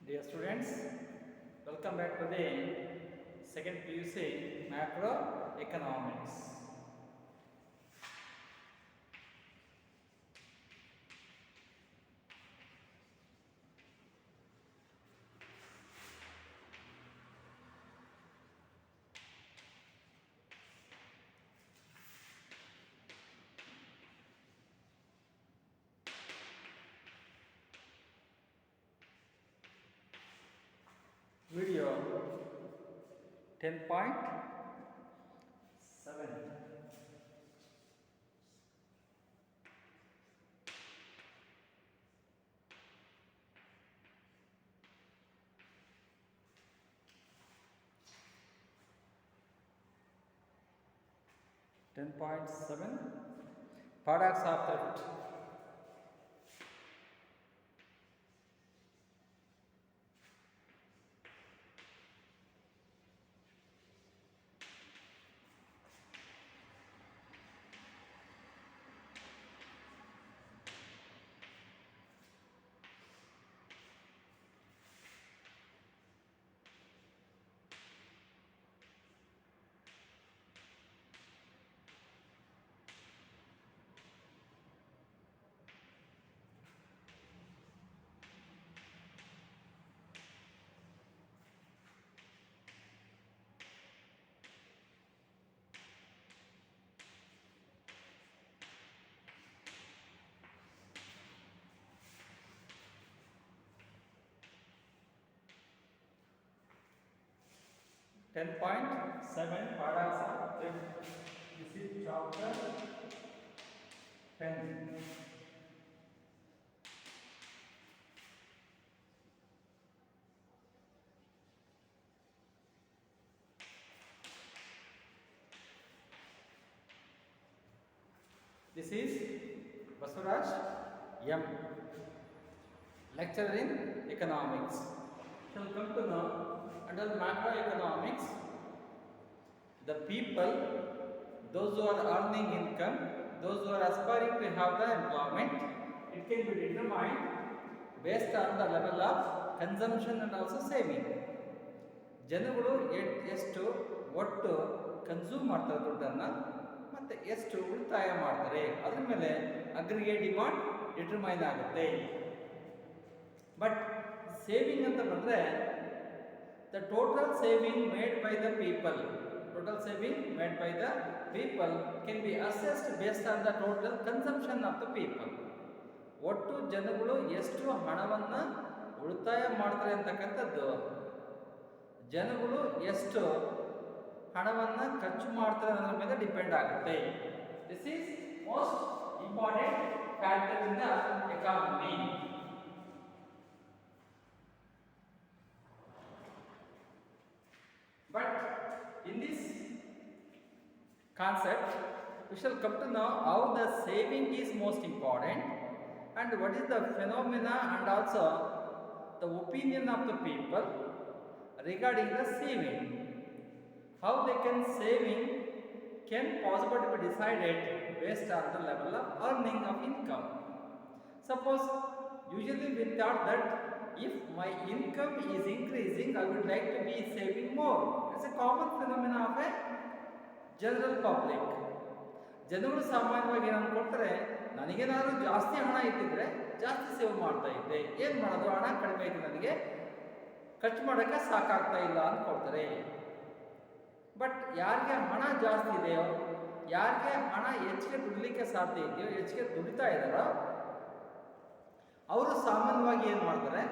Dear students, welcome back to the second PUC Macroeconomics. Video 10.7. 10.7 Paradox of theft. Paradox of theft. This is chapter 10. This is Basuraj M. Lecturer in Economics. Shall come to know under macroeconomics, the people, those who are earning income, those who are aspiring to have the employment, it can be determined based on the level of consumption and also saving. ಜನಗಳು ಎಷ್ಟು ಒಟ್ಟು consume ಮಾಡ್ತಾರೆ ದುಡ್ಡನ್ನು ಮತ್ತು ಎಷ್ಟು ಉಳಿತಾಯ ಮಾಡ್ತಾರೆ ಅದ್ರ ಮೇಲೆ ಅಗ್ರಿಗೇಟ್ ಡಿಮಾಂಡ್ ಡಿಟರ್ಮೈನ್ ಆಗುತ್ತೆ. ಬಟ್ ಸೇವಿಂಗ್ ಅಂತ ಬಂದರೆ the total saving made by the people can be assessed based on the total consumption of the people. ಒಟ್ಟು ಜನಗಳು ಎಷ್ಟು ಹಣವನ್ನು ಉಳಿತಾಯ ಮಾಡ್ತಾರೆ ಅಂತಕ್ಕಂಥದ್ದು ಜನಗಳು ಎಷ್ಟು ಹಣವನ್ನು ಖರ್ಚು ಮಾಡ್ತಾರೆ ಅನ್ನೋದ್ರ ಮೇಲೆ ಡಿಪೆಂಡ್ ಆಗುತ್ತೆ. This is most important factor in the economy. But in this concept, we shall come to know how the saving is most important and what is the phenomena and also the opinion of the people regarding the saving. How they can saving can possibly be decided based on the level of earning of income. Suppose usually we thought that if my income is increasing, I would like to be saving more. It's a common phenomena of a general public. ಜನಗಳು ಸಾಮಾನ್ಯವಾಗಿ ಏನು ಅಂದ್ಕೊಳ್ತಾರೆ, ನನಗೇನಾದರೂ ಜಾಸ್ತಿ ಹಣ ಇದ್ದಿದ್ರೆ ಜಾಸ್ತಿ save ಮಾಡ್ತಾ ಇದ್ದೆ, ಏನು ಮಾಡೋದು, ಹಣ ಕಡಿಮೆ ಇದೆ, ನನಗೆ ಖರ್ಚು ಮಾಡೋಕ್ಕೆ ಸಾಕಾಗ್ತಾ ಇಲ್ಲ ಅಂದ್ಕೊಳ್ತಾರೆ. ಬಟ್ ಯಾರಿಗೆ ಹಣ ಜಾಸ್ತಿ ಇದೆಯೋ, ಯಾರಿಗೆ ಹಣ ಹೆಚ್ಚಿಗೆ ದುಡಿಲಿಕ್ಕೆ ಸಾಧ್ಯ ಇದೆಯೋ, ಹೆಚ್ಚಿಗೆ ದುಡಿತಾ ಇದ್ದಾರೋ ಅವರು ಸಾಮಾನ್ಯವಾಗಿ ಏನು ಮಾಡ್ತಾರೆ,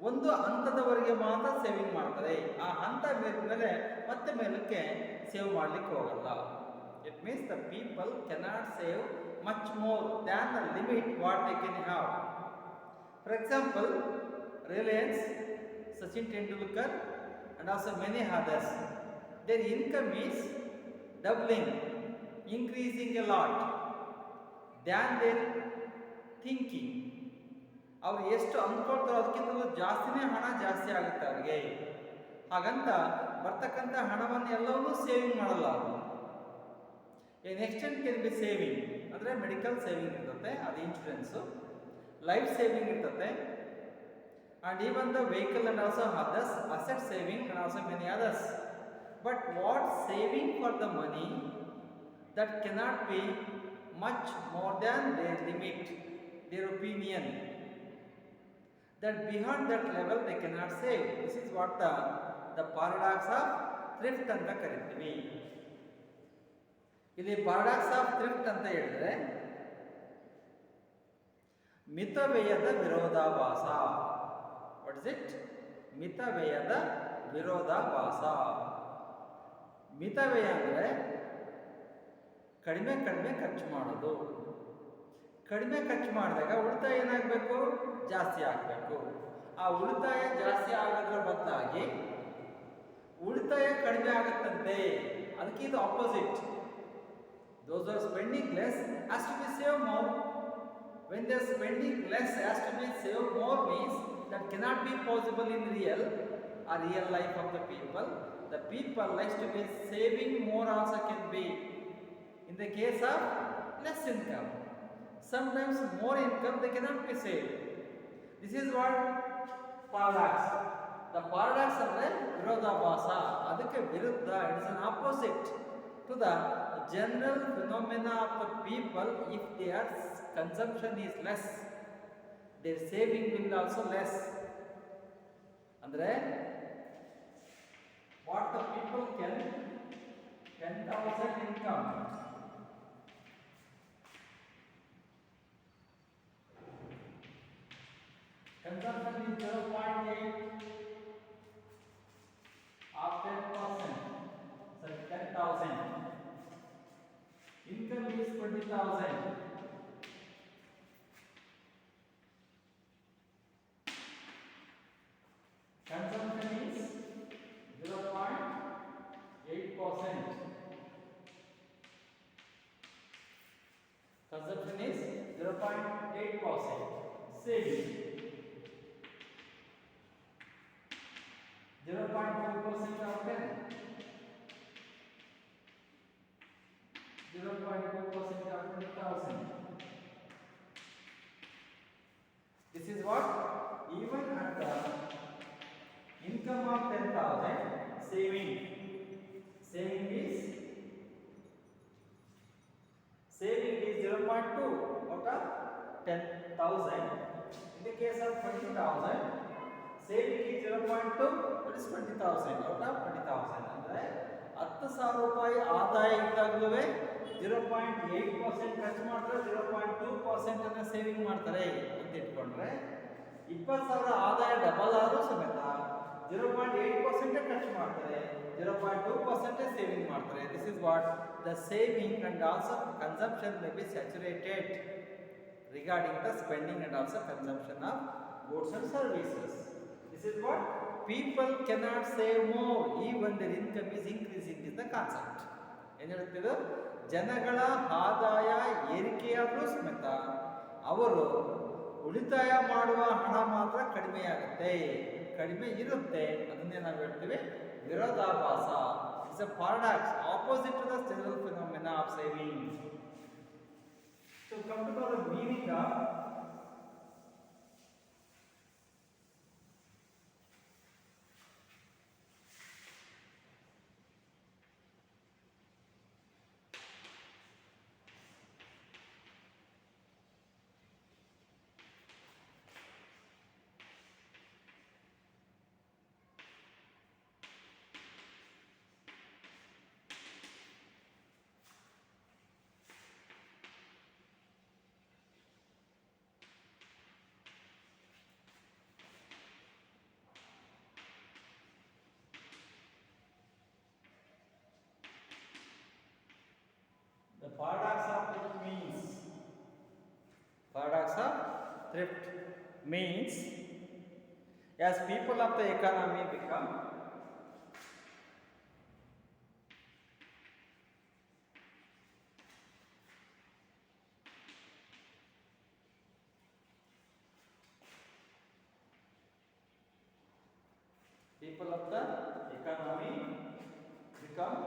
ಒಂದು ಹಂತದವರೆಗೆ ಮಾತ್ರ ಸೇವಿಂಗ್ ಮಾಡ್ತಾರೆ. ಆ ಹಂತ ಮೇಲೆ ಮತ್ತೆ ಮೇಲಕ್ಕೆ ಸೇವ್ ಮಾಡಲಿಕ್ಕೆ ಹೋಗಲ್ಲ. It means the people cannot save much more than the limit what they can have. For example, Reliance, Sachin Tendulkar and also many others, their income is doubling, increasing a lot than their thinking. ಅವ್ರು ಎಷ್ಟು ಅಂದ್ಕೊಳ್ತಾರೋ ಅದಕ್ಕಿಂತಲೂ ಜಾಸ್ತಿನೇ ಹಣ ಜಾಸ್ತಿ ಆಗುತ್ತೆ ಅವ್ರಿಗೆ. ಹಾಗಂತ ಬರ್ತಕ್ಕಂಥ ಹಣವನ್ನು ಎಲ್ಲವನ್ನೂ ಸೇವಿಂಗ್ ಮಾಡಲ್ಲ ಅವರು. ನೆಕ್ಸ್ಟ್ ಕೆನ್ ಬಿ ಸೇವಿಂಗ್ ಅಂದರೆ ಮೆಡಿಕಲ್ ಸೇವಿಂಗ್ ಇರ್ತದೆ, ಅದು ಇನ್ಶೂರೆನ್ಸು. ಲೈಫ್ ಸೇವಿಂಗ್ ಇರ್ತದೆ, and even the vehicle and also others, asset saving and also many others. But what saving for the money that cannot be much more than their limit, their opinion, that beyond that level they cannot save. This is what the paradox of thrift ಅಂತ ಕರಿತೀವಿ. ಇಲ್ಲಿ paradox of thrift ಅಂತ ಹೇಳಿದ್ರೆ ಮಿತವ್ಯಯದ ವಿರೋಧಾಭಾಸ. What is it? ಮಿತವ್ಯಯದ ವಿರೋಧಾಭಾಸ. ಮಿತವ್ಯಯ ಅಂದರೆ ಕಡಿಮೆ ಕಡಿಮೆ ಖರ್ಚು ಮಾಡೋದು. ಕಡಿಮೆ ಖರ್ಚು ಮಾಡಿದಾಗ ಉಳಿತಾಯ ಏನಾಗಬೇಕು? ಜಾಸ್ತಿ ಆಗಬೇಕು. ಆ ಉಳಿತಾಯ ಜಾಸ್ತಿ ಆಗೋದ್ರ ಬದಲಾಗಿ ಉಳಿತಾಯ ಕಡಿಮೆ ಆಗುತ್ತಂತೆ. ಅದಕ್ಕೆ ಇದು opposite. Those who are spending less has to be saved more. When they are spending less has to be saved more means that cannot be possible in real life of the people. The people likes to be saving more also can be. In the case of less income, sometimes more income they cannot be saved. This is what paradox. The paradox ಅಂದರೆ ವಿರೋಧಾಭಾಸ. ಅದಕ್ಕೆ ವಿರುದ್ಧ. It is an opposite to the general phenomena of the people. If their consumption is less, their saving will also less. ಅಂದರೆ what the people can 10,000 income, consumption is 0.8 of 10%, sorry 10,000. Income is 20,000. Consumption is 0.8%. Consumption is 0.8%. Saving 0.2% of 10. 0.2% of 20,000. This is what? Even at the income of 10,000, saving is 0.2 out of 10,000. In the case of 20,000, saving is 0.2, that is 20,000 out of 20,000. ಅಂದರೆ 10,000 ರೂಪಾಯಿ ಆದಾಯ ಇದ್ದಾಗಲೂ 0.8% ಖರ್ಚು ಮಾಡ್ತಾರೆ, 0.2% ಅನ್ನ saving ಮಾಡ್ತಾರೆ ಅಂತ ಇಟ್ಕೊಂಡ್ರೆ 20,000 ಆದಾಯ ಡಬಲ್ ಆದರೂ ಸಮೇತ 0.8% ಖರ್ಚು ಮಾಡ್ತಾರೆ, 0.2% ಸೇವಿಂಗ್ ಮಾಡ್ತಾರೆ. This is what the saving and also consumption may be saturated regarding the spending and also consumption of goods and services. This is what people cannot save more even their income is increasing is the concept. ಏನು ಹೇಳ್ತಿದ್ದು? ಜನಗಳ ಆದಾಯ ಏರಿಕೆಯಾದರೂ ಸಮೇತ ಅವರು ಉಳಿತಾಯ ಮಾಡುವ ಹಣ ಮಾತ್ರ ಕಡಿಮೆಯಾಗುತ್ತೆ, ಕಡಿಮೆ ಇರುತ್ತೆ. ಅದನ್ನೇ ನಾವು ಹೇಳ್ತೀವಿ ವಿರೋಧಾಭಾಸ. It's a paradox opposite to the general phenomena of saving. So come to know the meaning of the paradox of thrift means, paradox of thrift means as people of the economy become people of the economy become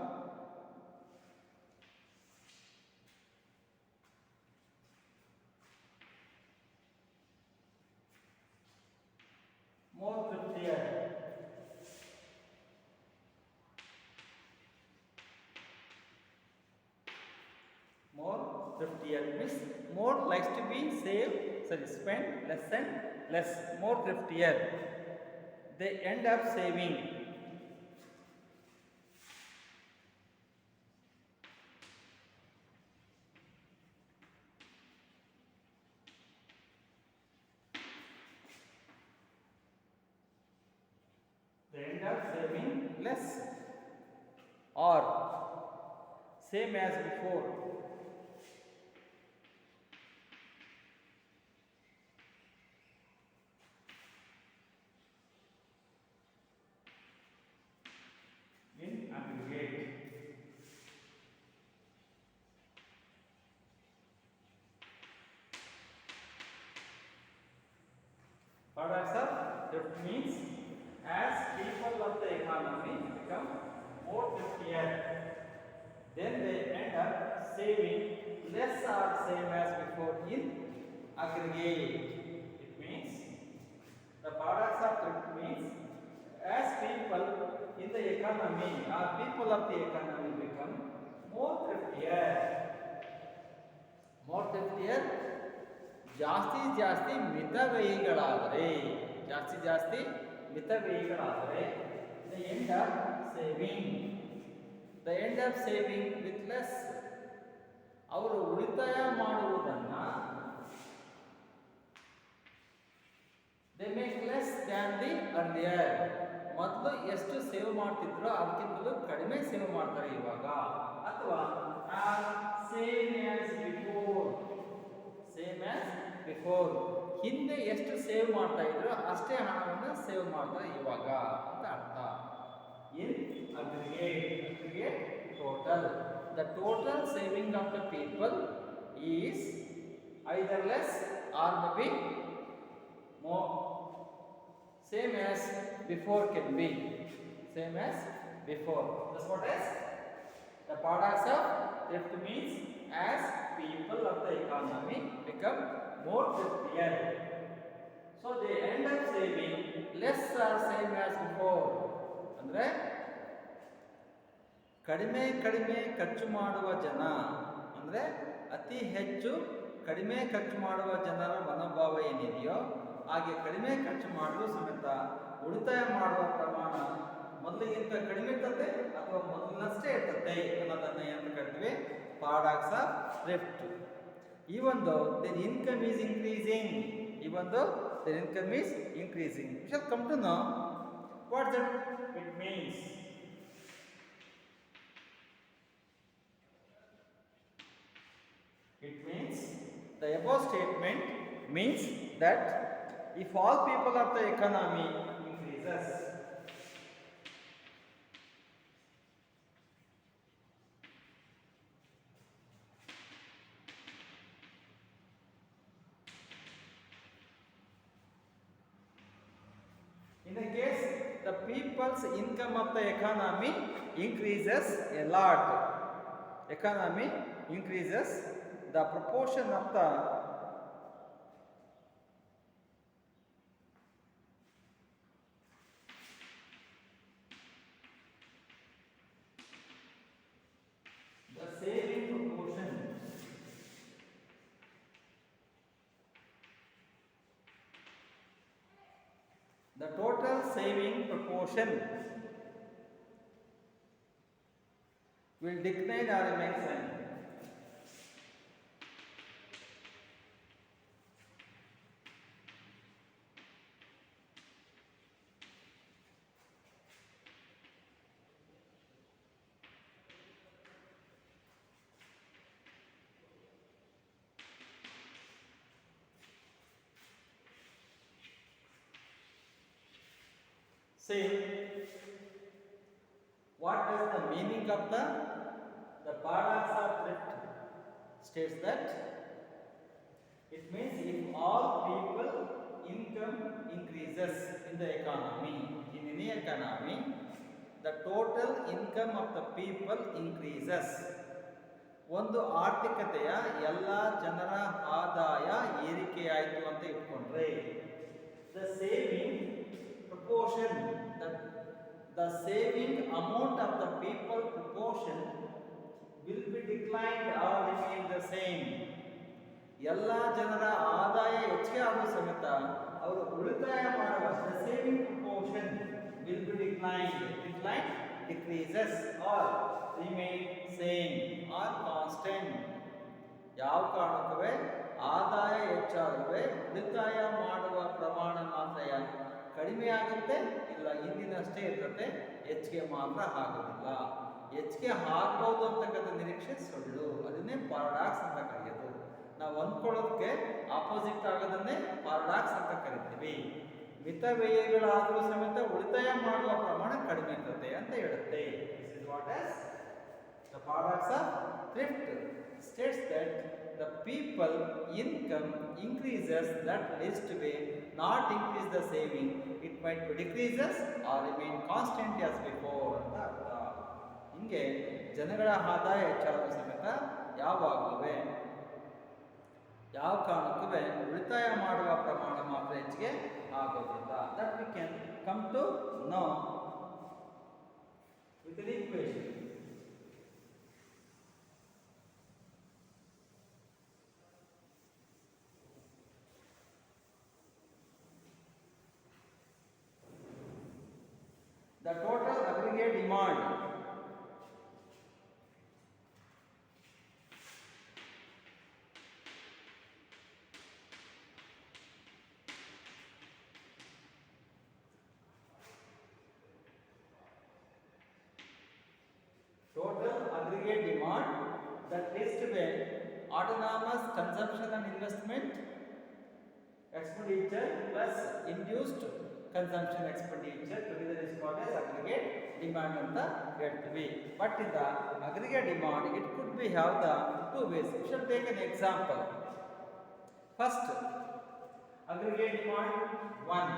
thriftier means more likes to be save, sorry, spend less and less, more thriftier. They end up saving. They end up saving less or same as before. In aggregate. Products of thrift means as people of the economy become more thriftier, then they end up saving less or same as before in aggregate. It means the products of thrift means as people in the economy or people of the economy become more thriftier. More thriftier ಜಾಸ್ತಿ ಜಾಸ್ತಿ ಮಿತವ್ಯಯಿಗಳಾದರೆ, ಜಾಸ್ತಿ ಜಾಸ್ತಿ ಮಿತವ್ಯಯಿಗಳಾದರೆ the end of saving, the end of saving with less, ಅವರು ಉಳಿತಾಯ ಮಾಡುವುದನ್ನು they make less than the earlier, ಮೊದಲು ಎಷ್ಟು ಸೇವ್ ಮಾಡ್ತಿದ್ರು ಅದಕ್ಕಿಂತಲೂ ಕಡಿಮೆ ಸೇವ್ ಮಾಡ್ತಾರೆ ಇವಾಗ, ಅಥವಾ same as before, same as before, ಹಿಂದೆ ಎಷ್ಟು ಸೇವ್ ಮಾಡ್ತಾ ಇದ್ರು ಅಷ್ಟೇ ಹಣವನ್ನು ಸೇವ್ ಮಾಡ್ತಾರೆ ಇವಾಗ ಅಂತ ಅರ್ಥ. In aggregate total, the total saving of the people is either less or may be more, same as before can be, same as before. That's what is the paradox of thrift means as people of the economy become more thriftier, so they end up saving less or same as before. ಅಂದ್ರೆ ಕಡಿಮೆ ಕಡಿಮೆ ಖರ್ಚು ಮಾಡುವ ಜನ, ಅಂದರೆ ಅತಿ ಹೆಚ್ಚು ಕಡಿಮೆ ಖರ್ಚು ಮಾಡುವ ಜನರ ಮನೋಭಾವ ಏನಿದೆಯೋ ಹಾಗೆ ಕಡಿಮೆ ಖರ್ಚು ಮಾಡಲು ಸಮೇತ ಉಳಿತಾಯ ಮಾಡುವ ಪ್ರಮಾಣ ಮೊದಲಿಗಿಂತ ಕಡಿಮೆ ಇರ್ತದೆ ಅಥವಾ ಮೊದಲಿನಷ್ಟೇ ಇರ್ತದೆ ಅನ್ನೋದನ್ನು ಏನು ಕರಿತೀವಿ, paradox of thrift. Even though their income is increasing, even though their income is increasing, we shall come to know what that it means. It means the above statement means that if all people of the economy increases, in a case the people's income of the economy increases a lot, economy increases, the proportion of the saving proportion, the total saving proportion will decline or remain same. Say, what is the meaning of the paradox of thrift? States that it means if all people income increases in the economy, in any economy, the total income of the people increases. ಒಂದು ಆರ್ಥಿಕತೆಯ ಎಲ್ಲ ಜನರ ಆದಾಯ ಏರಿಕೆಯಾಯಿತು ಅಂತ ಇಟ್ಕೊಂಡ್ರೆ, the saving proportion, the saving amount of the people proportion will be declined or remain the same. ಎಲ್ಲ ಜನರ ಆದಾಯ ಹೆಚ್ಚಿಗೆ ಆಗುವ ಸಮೇತ ಅವರು ಉಳಿತಾಯ ಮಾಡುವ the saving proportion will be declined. Decline decreases or remain same or constant. ಯಾವ ಕಾರಣಕ್ಕೂ ಆದಾಯ ಹೆಚ್ಚಾಗುವೆ ಉಳಿತಾಯ ಮಾಡುವ ಪ್ರಮಾಣ ಮಾತ್ರ ಕಡಿಮೆಯಾಗುತ್ತೆ, ಇಲ್ಲ ಹಿಂದಿನಷ್ಟೇ ಇರುತ್ತೆ, ಹೆಚ್ಚಿಗೆ ಮಾತ್ರ ಆಗೋದಿಲ್ಲ. ಹೆಚ್ಚಿಗೆ ಆಗ್ಬೋದು ಅಂತಕ್ಕಂಥ ನಿರೀಕ್ಷೆ ಸುಳ್ಳು, ಅದನ್ನೇ ಪಾರಡಾಕ್ಸ್ ಅಂತ ಕರೆಯೋದು. ನಾವು ಅಂದ್ಕೊಳ್ಳೋದಕ್ಕೆ ಆಪೋಸಿಟ್ ಆಗೋದನ್ನೇ ಪಾರಡಾಕ್ಸ್ ಅಂತ ಕರಿತೀವಿ. ಮಿತ ವ್ಯಯಗಳಾದರೂ ಸಮೇತ ಉಳಿತಾಯ ಮಾಡುವ ಪ್ರಮಾಣ ಕಡಿಮೆ ಇರ್ತದೆ ಅಂತ ಹೇಳುತ್ತೆ. This is what is the paradox of thrift. States that the people income increases, that leads to be not increase the saving. It might be decreases or remain constant as before ಅಂತ ಅರ್ಥ. ಹಿಂಗೆ ಜನಗಳ ಆದಾಯ ಹೆಚ್ಚಾದರೂ ಸಮೇತ ಯಾವಾಗಲೂ ಯಾವ ಕಾರಣಕ್ಕೂ ಉಳಿತಾಯ ಮಾಡುವ ಪ್ರಮಾಣ ಮಾತ್ರ ಹೆಚ್ಚಿಗೆ ಆಗೋದಿಲ್ಲ. That we can come to know with an equation. The total aggregate demand that leads to be autonomous consumption and investment expenditure plus induced consumption expenditure together is called as aggregate demand anta ಹೇಳ್ತೀವಿ. But in the aggregate demand it could be have the two ways. We shall take an example. First, aggregate demand 1.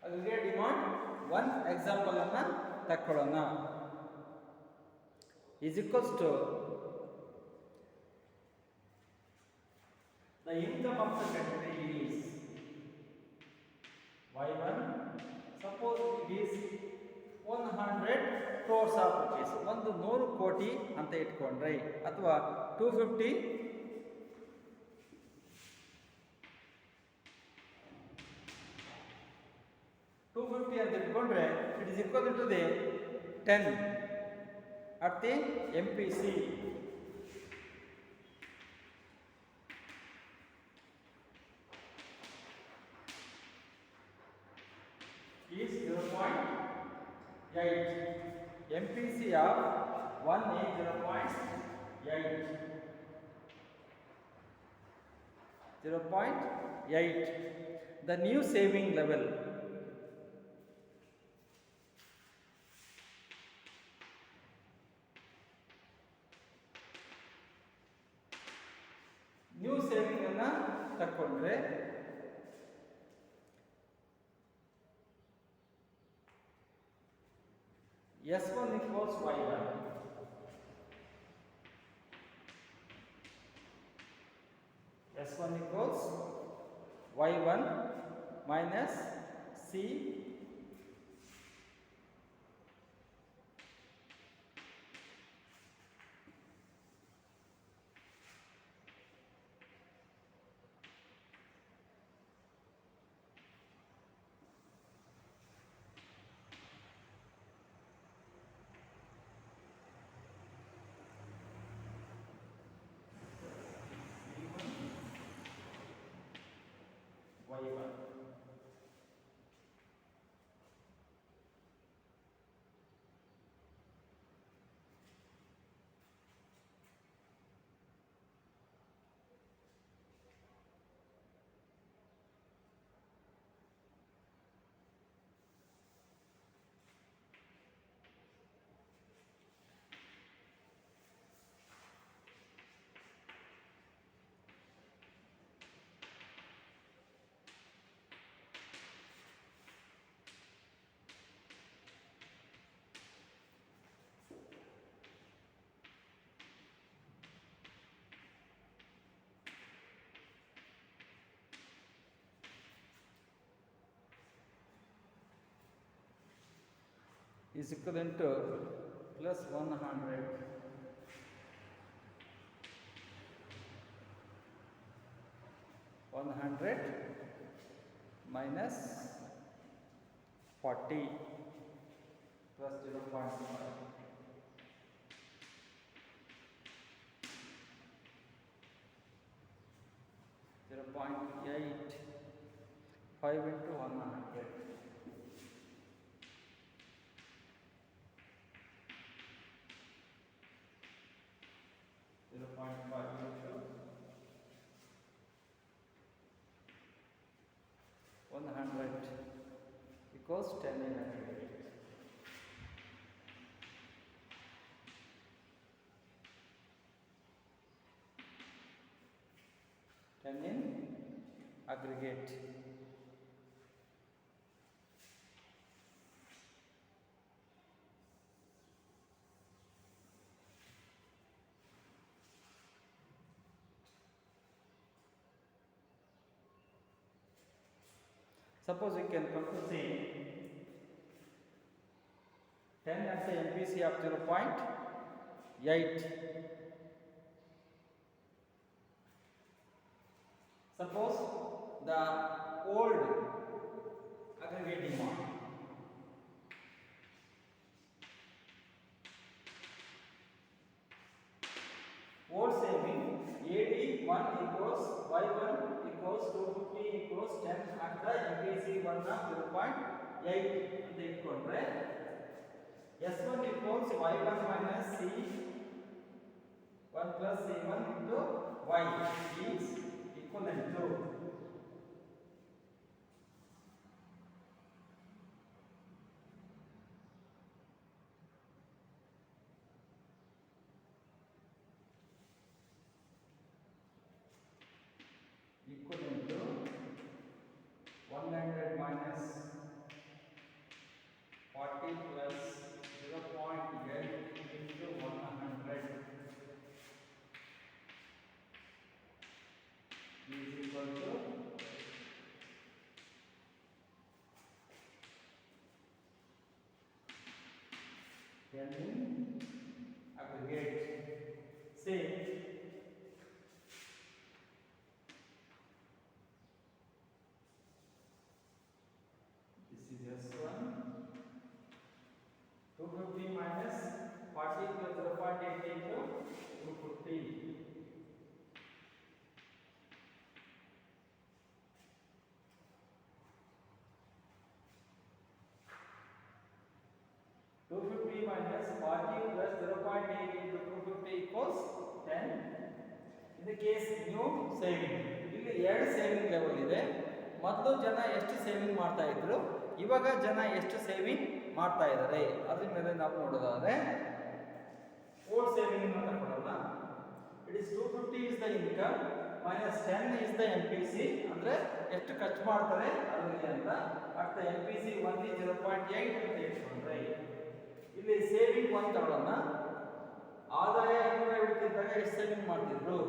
Aggregate demand 1 example ಅನ್ನ ತಕೊಳ್ಳೋಣ. is equals to the income of the country is y1. Suppose it is 100 crores of rupees. 100 ಕೋಟಿ ಅಂತ ಇಟ್ಕೊಂಡ್ರೆ, ಅಥವಾ 250 ಅಂತ ಇಟ್ಕೊಂಡ್ರೆ it is equal to the 10 at the MPC. is 0.8. MPC of 1 is 0.8. The new saving level. New saving ಅನ್ನ ತಕ್ಕೊಂಡ್ರೆ S1 equals Y1. S1 equals Y1 minus C Y1. is equivalent to plus 100 minus 40 plus 0.5. 0.8 5 into 100 0.5 into 100 equals 10 in aggregate. 10 in aggregate. Suppose we can come to say 10 at the MPC of 0.8. Suppose the old aggregate demand old saving AD1 equals Y1 equals 250 equals 10 at the MPC 1 of 0.8 ಅಂತ ಇಟ್ಕೊಂಡ್ರೆ S1 equals Y1 minus C1 plus C1 into Y is equivalent to equivalent to 100 minus 40 plus 0.8 into 100 is equal to 10 in aggregate. Say this is S1 250 minus 40 plus 0.8 into 250 250 minus 40 plus 0.8 into 250 equals 10. In the case new saving, ಇಲ್ಲಿ ಎರಡು saving level ಇದೆ. ಮೊದಲು ಜನ ಎಷ್ಟು saving ಮಾಡ್ತಾ ಇದ್ರು, ಇವಾಗ ಜನ ಎಷ್ಟು ಸೇವಿಂಗ್ ಮಾಡ್ತಾ ಇದ್ದಾರೆ ಅದ್ರ ಮೇಲೆ ನಾವು ನೋಡೋದಾದ್ರೆ ಓಲ್ಡ್ ಸೇವಿಂಗ್ ಅಂತ ತಗೊಳ್ಳೋಣ. It is 250 is the income minus 10 is the MPC, ಅಂದ್ರೆ ಎಷ್ಟು ಖರ್ಚು ಮಾಡ್ತಾರೆ ಅದರಲ್ಲಿ ಅಂತ. ಅಟ್ ದ MPC 1 is 0.8 ಅಂತ ಇಟ್ಕೊಂಡ್ರೆ ಇಲ್ಲಿ ಸೇವಿಂಗ್ 1 ತಗೊಳ್ಳೋಣ. ಆದಾಯ 250 ಇದ್ದಾಗ ಎಷ್ಟು ಸೇವಿಂಗ್ ಮಾಡ್ತಿದ್ರು?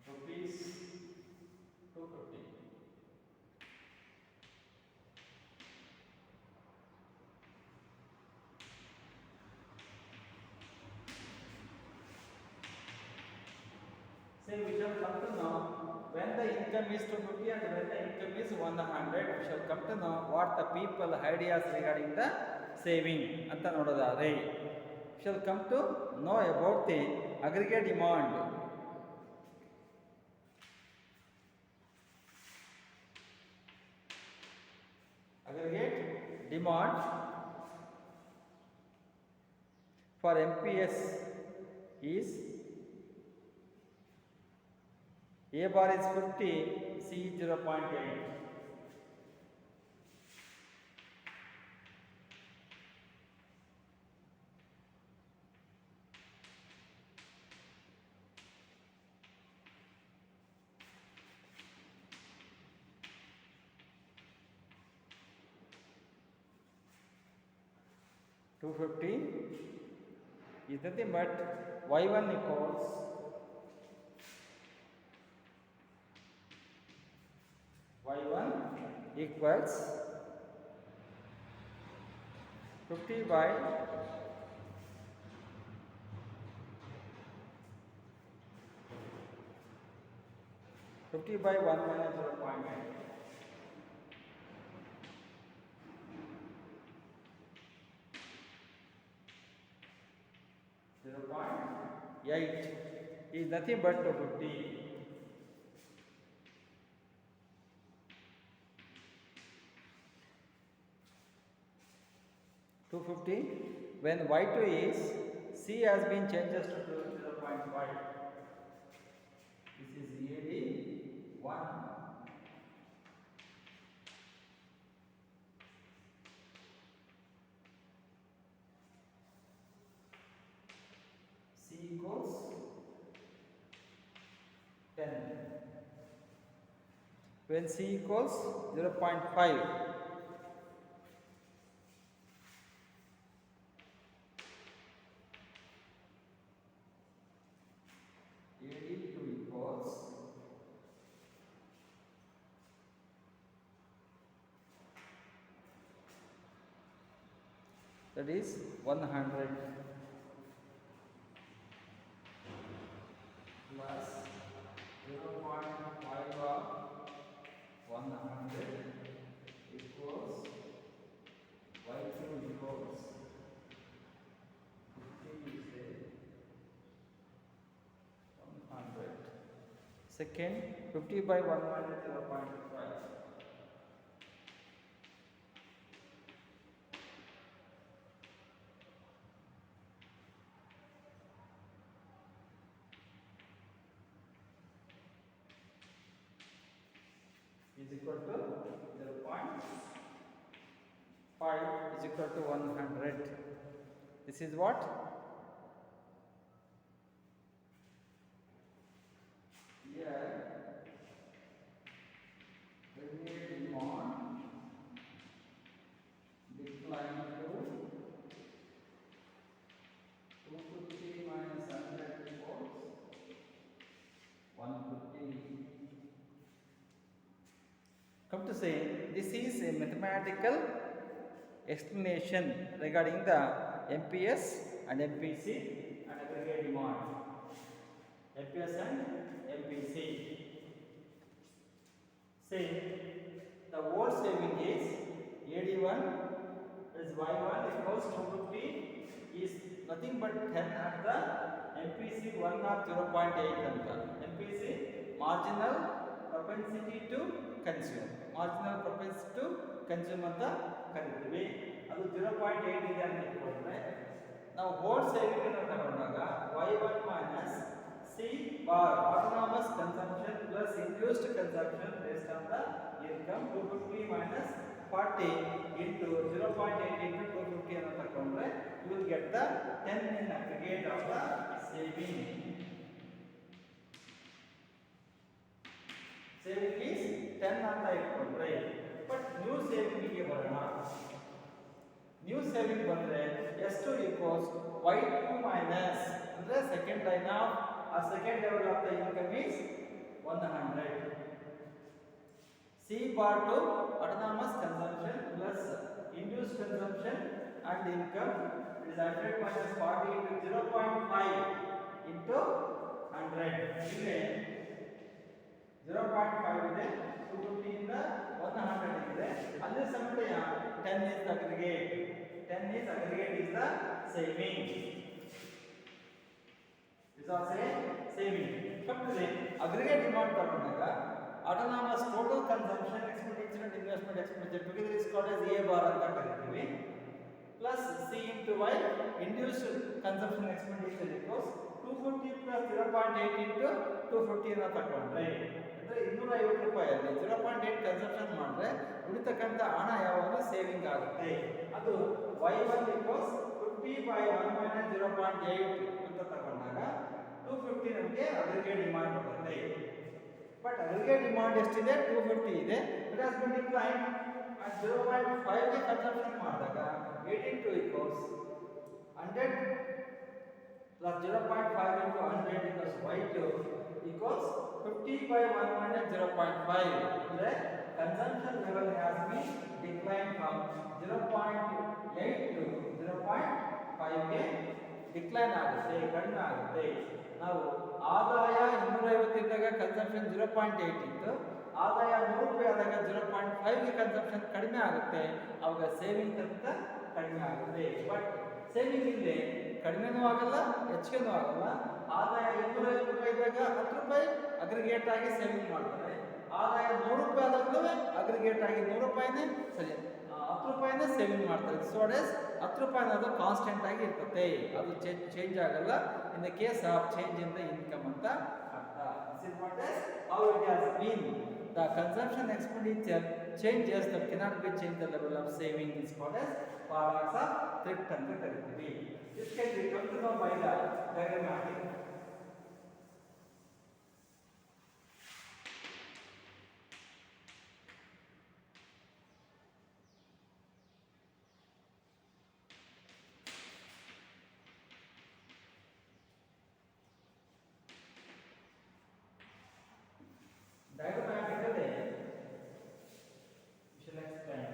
rupees 250. Say we shall come to know when the income is 250 and when the income is 100, we shall come to know what the people ideas regarding the saving ಅಂತ ನೋಡೋದಾದ್ರೆ we shall come to know about the aggregate demand. Aggregate demand for MPS is A bar is 50, C is 0.8. $250 is nothing but y1 equals y1 equals 50 by 1 minus 0.8. 0.8 is nothing but 250. 250 when y2 is c has been changed to 0.5. This is AD1. C equals 10. When C equals 0.5, AD2 equals that is 100 plus 0.5 of 100 equals y2 equals 50 is 100. Second, 50 by 1 minus 0.5. Is equal to 0.5 is equal to 100. This is what? Here, aggregate demand decline to 250 minus 100 equals 150. Come to say, this is a mathematical explanation regarding the MPS and MPC and aggregate demand. MPS and MPC. Say the whole saving is AD1 is Y1 equals 250 is nothing but 10 at the MPC 1 of 0.8 and the MPC marginal propensity to consume. Marginal propensity to consume ಅಂತ ಕರೀತೀವಿ. ಅದು 0.8 ಇದೆ ಅಂತ ಇಟ್ಕೊಂಡ್ರೆ ನಾವು hole saving ಅನ್ನು ತಗೊಂಡಾಗ y1 minus c bar autonomous consumption plus induced consumption based on the income 250 minus 40 into 0.8 into 250 ಅನ್ನು ತಗೊಂಡ್ರೆ you will get the 10 in aggregate of the saving. Saving is 10 ಅಂತ ಇಟ್ಕೊಂಡ್ರೆ ಬಟ್ ನ್ಯೂ ಸೇವಿಂಗ್ ಗೆ ಬರೋಣ. New saving ಬಂದ್ರೆ S2 equals Y2 minus ಅಂದ್ರೆ second line of second level of the income is 100. C bar to autonomous consumption plus induced consumption and income is 100 minus 40 into 0.5 into 100. ಇಲ್ಲಿ 0.5 ಇದೆ 250 ಇಂದ 100 ಇದೆ. ಅಲ್ಲಿ ಸಮೇತ 10 is aggregate. 10 is aggregate is the saving. This is also saving. Come to the aggregate demand ತಗೊಂಡಾಗ autonomous total consumption expenditure and investment expenditure together is called as A bar ಅಂತ ಕರೀತೀವಿ. Plus C into Y induced consumption expenditure equals 250 plus 0.8 into 250 ಅನ್ನು ತಗೊಂಡ್ರೆ ಅಂದ್ರೆ 250 ರೂಪಾಯಿಯಲ್ಲಿ 0.8 consumption ಮಾಡಿದ್ರೆ ಉಳಿತಕ್ಕಂಥ ಹಣ ಯಾವಾಗಲೂ saving ಆಗುತ್ತೆ. ಅದು y1 equals 50 by 1 minus 0.8 ಅಂತ ತಗೊಂಡಾಗ 250 ನಮಗೆ ಅಗ್ರಿಗೇಟ್ ಡಿಮಾಂಡ್ ಬರುತ್ತೆ. ಬಟ್ ಅಗ್ರಿಗೇಟ್ ಡಿಮಾಂಡ್ ಎಷ್ಟಿದೆ 250 ಇದೆ. It has been decline at 0.5 ಗೆ ಕನ್ಸಂಪ್ಷನ್ ಮಾಡಿದಾಗ 8 into equals 100 plus 0.5 into 100 equals y2 equals 50 by 1 minus 0.5. The consumption level has been declined from 0.8 to 0.5 ಗೆ decline ಆಗುತ್ತೆ, ಕಡಿಮೆ ಆಗುತ್ತೆ. ನಾವು ಆದಾಯ 250 ಇದ್ದಾಗ ಕನ್ಸಂಪ್ಷನ್ 0.8 ಇತ್ತು, ಆದಾಯ 100 ರೂಪಾಯಿ ಆದಾಗ 0.5 ಗೆ ಕನ್ಸಂಪ್ಷನ್ ಕಡಿಮೆ ಆಗುತ್ತೆ, ಅವಾಗ ಸೇವಿಂಗ್ ಅಂತ ಕಡಿಮೆ ಆಗುತ್ತೆ. ಬಟ್ ಸೇವಿಂಗ್ ಇಲ್ಲಿ ಕಡಿಮೆನೂ ಆಗಲ್ಲ, ಹೆಚ್ಚಿಗೆನೂ ಆಗಲ್ಲ. ಆದಾಯ 250 ರೂಪಾಯಿ ಇದ್ದಾಗ 10 ರೂಪಾಯಿ ಅಗ್ರಿಗೇಟ್ ಆಗಿ ಸೇವಿಂಗ್ ಮಾಡ್ತಾರೆ, ಆದಾಯ 100 ರೂಪಾಯಿ ಆದಾಗಲೂ ಅಗ್ರಿಗೇಟ್ ಆಗಿ 100 ರೂಪಾಯಿನೇ 10 ರೂಪಾಯಿನೇ ಸೇವಿಂಗ್ ಮಾಡ್ತಾರೆ. ಸೊ ಡೇಸ್ 10 ರೂಪಾಯಿ ಅನ್ನೋದು ಕಾನ್ಸ್ಟೆಂಟ್ ಆಗಿ ಇರ್ತದೆ, ಅದು ಚೇಂಜ್ ಆಗಲ್ಲ. In the case of change in the income ಅಂತ ಅರ್ಥ. This is what is how it has been. The consumption expenditure changes that cannot be changed the level of saving is called as paradox of thrift ಅಂತ ಕರೀತೀವಿ. This can be come to know by the diagrammatic. Diagrammatically we shall explain.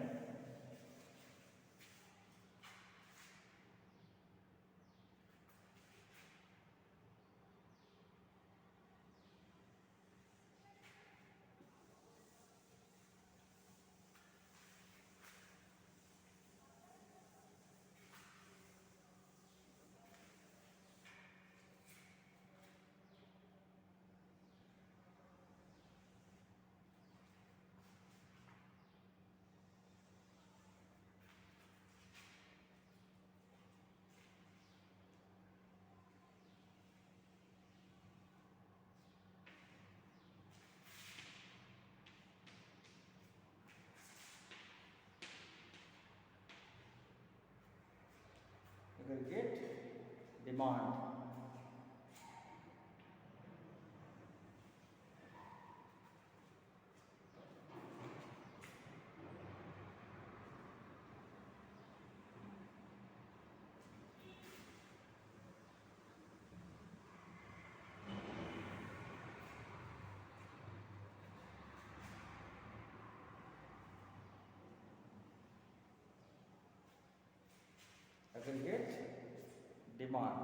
Aggregate demand. Aggregate demand.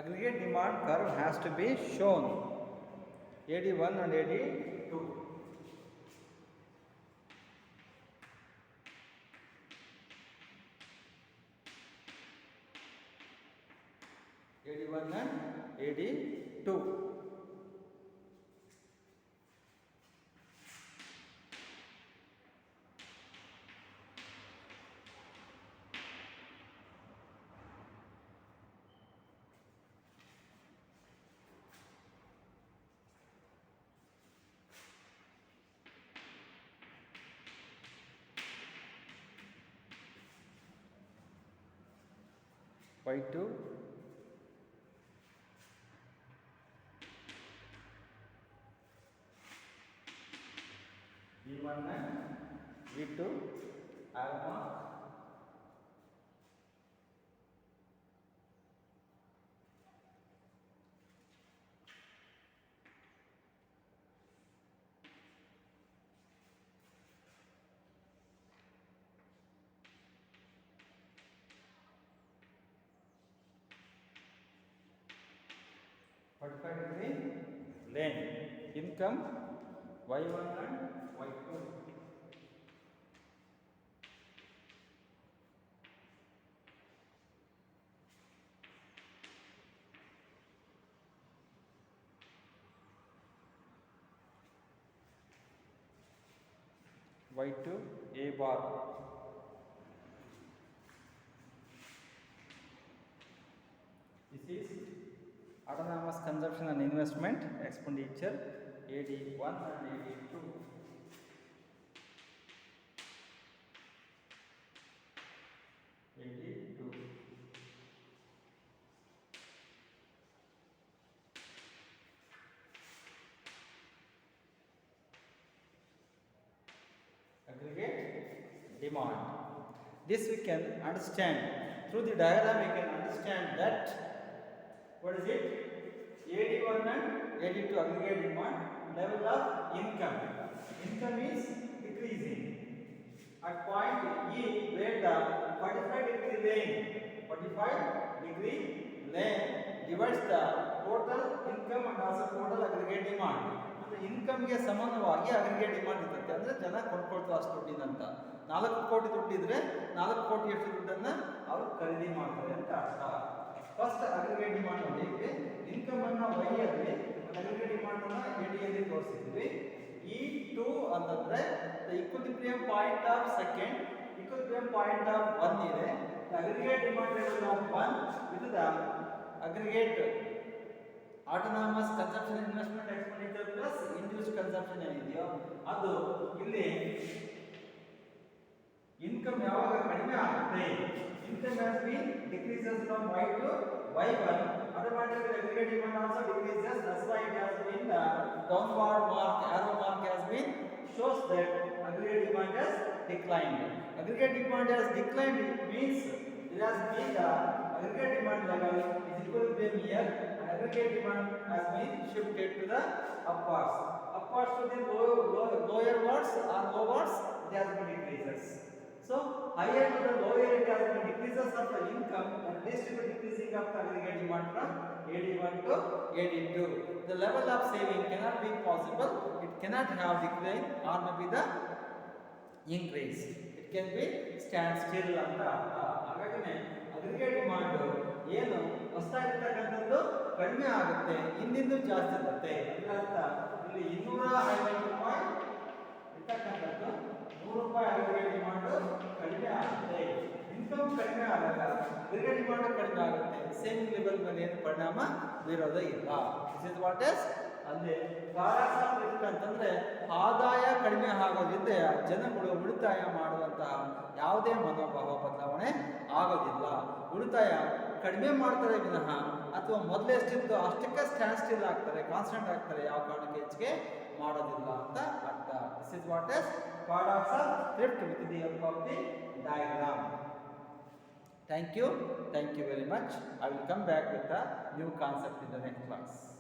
aggregate demand curve has to be shown. AD1 and AD2. AD1 and AD2. Y2 V1 and V2 alpha degree lane. Income Y1 and Y2. Y2 A bar. This is autonomous consumption and investment expenditure AD1 and AD2. AD2. Aggregate demand. This we can understand through the diagram. We can understand that what is it? AD1 and AD2 aggregate demand, level of income. Income is decreasing. At point E, where the 45-degree lane, 45-degree lane divides the total income and also total aggregate demand. ಅಂದ್ರೆ ಇನ್ಕಮ್ಗೆ ಸಮಾನವಾಗಿ aggregate demand ಇರುತ್ತೆ. ಅಂದರೆ ಜನ ಕೊಂಡ್ಕೊಳ್ತಾರೆ ಅಷ್ಟು ದುಡ್ಡಿನಂತ. 4 ಕೋಟಿ ದುಡ್ಡಿದ್ರೆ 4 ಕೋಟಿಯಷ್ಟು ದುಡ್ಡನ್ನು ಅವರು ಖರೀದಿ ಮಾಡ್ತಾರೆ ಅಂತ ಅರ್ಥ. ಫಸ್ಟ್ ಅಗ್ರಿಗೇಟ್ ಡಿಮಾಂಡ್ ನೋಡಿದ್ವಿ. ಇನ್ಕಮ್ ಅನ್ನು ವೈ ಅಲ್ಲಿ, ಅಗ್ರಿಗೇಟ್ ಡಿಮಾಂಡ್ ಅನ್ನು ಎಡಿ ಅಲ್ಲಿ ತೋರಿಸಿದ್ವಿ. E2 ಅಂತಂದ್ರೆ the equilibrium point of second, equilibrium point of 1 ಇದೆ. The aggregate demand level of 1 with the aggregate autonomous consumption investment expenditure plus induced consumption ಏನಿದೆಯೋ ಅದು ಇಲ್ಲಿ ಇನ್ಕಮ್ ಯಾವಾಗ ಕಡಿಮೆ ಆಗುತ್ತೆ, income has been decreases from y to y1, automatically aggregate demand also decreases. That's why it has been the downward mark, arrow mark has been shows that aggregate demand has declined. Aggregate demand has declined, it means it has been the aggregate demand level is equilibrium here, and aggregate demand has been shifted to the upwards to the lower wards or lowards, it has been decreases. So higher to the lower it has been decreases of the income and least to the decreasing of the aggregate demand from AD1 to AD2. The level of saving cannot be possible. It cannot have decline or maybe the increase. It can be stand still ಅಂತ ಅರ್ಥ. ಹಾಗಾಗಿ aggregate demand ಏನು ಹೊಸದಾಗಿರ್ತಕ್ಕಂಥದ್ದು ಕಡಿಮೆ ಆಗುತ್ತೆ, ಇನ್ನಿಂದು ಜಾಸ್ತಿ ಆಗುತ್ತೆ. ಅದರ ಅರ್ಥ ಇಲ್ಲಿ 250 ರೂಪಾಯಿ ಇರ್ತಕ್ಕಂಥದ್ದು 100 ರೂಪಾಯಿ ಅಗ್ರಿಗೇಟ್ ಡಿಮಾಂಡ್ ಕಡಿಮೆ ಆಗುತ್ತೆ. ಇನ್ಕಮ್ ಕಡಿಮೆ ಆದಾಗ ಅಗ್ರಿಗೇಟ್ ಡಿಮಾಂಡ್ ಕಡಿಮೆ ಆಗುತ್ತೆ. ಸೇಮ್ ಲೆವೆಲ್ ಮೇಲೆ ಏನು ಪರಿಣಾಮ ಬೀರೋದೇ ಇಲ್ಲ. ದಿಸ್ ಇಸ್ ವಾಟ್ ಇಸ್ ಅಂದ್ರೆ ಕಾರಣ ಅಂತಂದ್ರೆ ಆದಾಯ ಕಡಿಮೆ ಆಗೋದ್ರಿಂದ ಜನಗಳು ಉಳಿತಾಯ ಮಾಡುವಂತಹ ಯಾವುದೇ ಮನೋಭಾವ ಬದಲಾವಣೆ ಆಗೋದಿಲ್ಲ. ಉಳಿತಾಯ ಕಡಿಮೆ ಮಾಡ್ತಾರೆ ವಿನಃ ಅಥವಾ ಮೊದಲೇ ಎಷ್ಟಿತ್ತು ಅಷ್ಟಕ್ಕೆ ಸ್ಟ್ಯಾಂಡ್ ಸ್ಟಿಲ್ ಆಗ್ತಾರೆ, ಕಾನ್ಸ್ಟೆಂಟ್ ಆಗ್ತಾರೆ, ಯಾವ ಕಾರಣಕ್ಕೆ ಹೆಚ್ಚಿಗೆ ಮಾಡೋದಿಲ್ಲ ಅಂತ ಅರ್ಥ. This is what is paradox of thrift with the help of the diagram. Thank you very much. I will come back with a new concept in the next class.